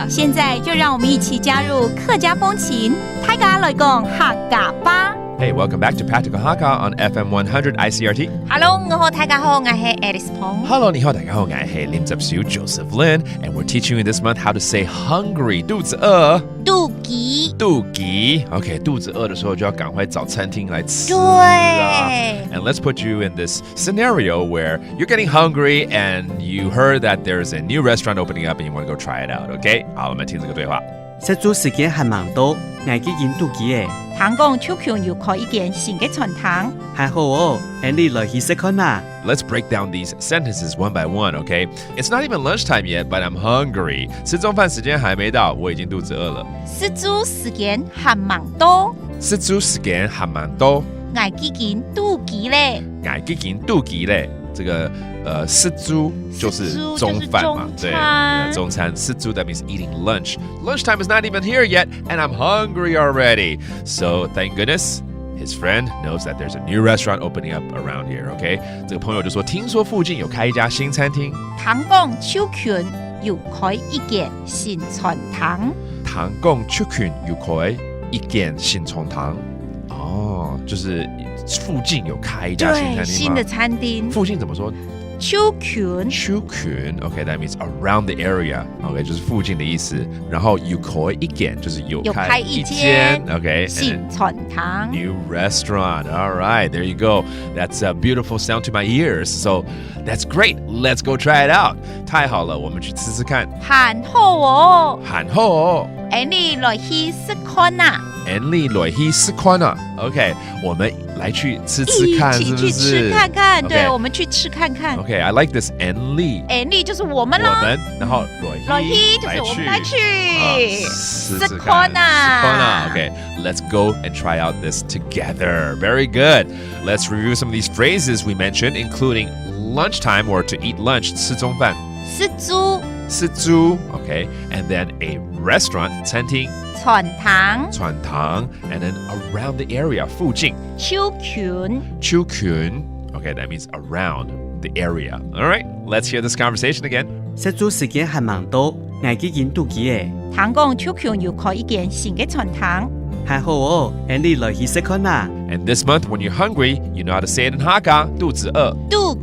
了。现在就让我们一起加入客家风情，大家來講客家吧。Hey, welcome back to Practical Hakka on FM 100 ICRT. Hello， 我好，大家好，我係 Alice Pong。Hello, 你好，大家好，我係林執小 Joseph Lin, and we're teaching you this month how to say hungry, 肚子餓。肚餓。肚餓 ，OK， 肚子餓的時候就要趕快找餐廳來吃。對。And let's put you in this scenario where you're getting hungry and you heard that there's a new restaurant opening up and you want to go try it out, OK？ 好，我們聽這個對話。食煮時間還蠻多，我已經肚餓誒。聽講超強要開一間新嘅餐廳。還好哦，你來去食看嘛。Let's break down these sentences one by one, okay? It's not even lunchtime yet, but I'm hungry. 吃中飯時間還沒到，我已經肚子餓了。食煮時間還蠻多。食煮時間還蠻多。我已經肚餓了。我已經肚餓了。這個食煮就是中飯嘛，對，中餐。食煮 that means eating lunch. Lunchtime is not even here yet, and I'm hungry already. So thank goodness, his friend knows that there's a new restaurant opening up around here. Okay, 這個朋友就說，聽說附近有開一家新餐廳。聽講超群要開一間新餐廳。聽講超群要開一間新餐廳。哦，就是附近有開一家新餐廳嗎？新的餐廳。附近怎麼說？超群 OK, that means around the area. OK, 就是附近的意思。然後有開一間就是有開一間 OK, 新餐廳 New restaurant. All right, there you go. That's a beautiful sound to my ears. So that's great. Let's go try it out. 太好了，我們去吃吃看。很好哦。很好哦。你來去試看啊。你來去試看啊。OK, 我們來去吃吃看，是不是？一起去吃看看。對，我們去吃看看。OK, I like this. 你就是我們啦。我們，然後來去就是我們來去試看啊。Okay, let's go and try out this together. Very good. Let's review some of these phrases we mentioned, including lunchtime or to eat lunch, 吃中飯。吃煮 okay, and then a restaurant, 餐廳。餐堂 and then around the area, 附近。超群 okay, that means around the area. All right, let's hear this conversation again. 食煮時間還蠻多，我已經肚餓誒。聽講超強要開一間新嘅餐廳。還好哦，你來去食看嘛。And this month, when you're hungry, you know how to say it in Hakka, 肚子餓。肚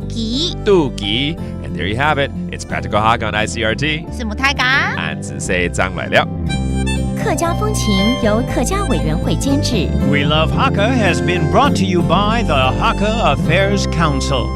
餓 And there you have it. It's Practical Hakka on ICRT. 是母太家。俺只say 張來了。客家風情由客家委員會監製。We Love Hakka has been brought to you by the Hakka Affairs Council.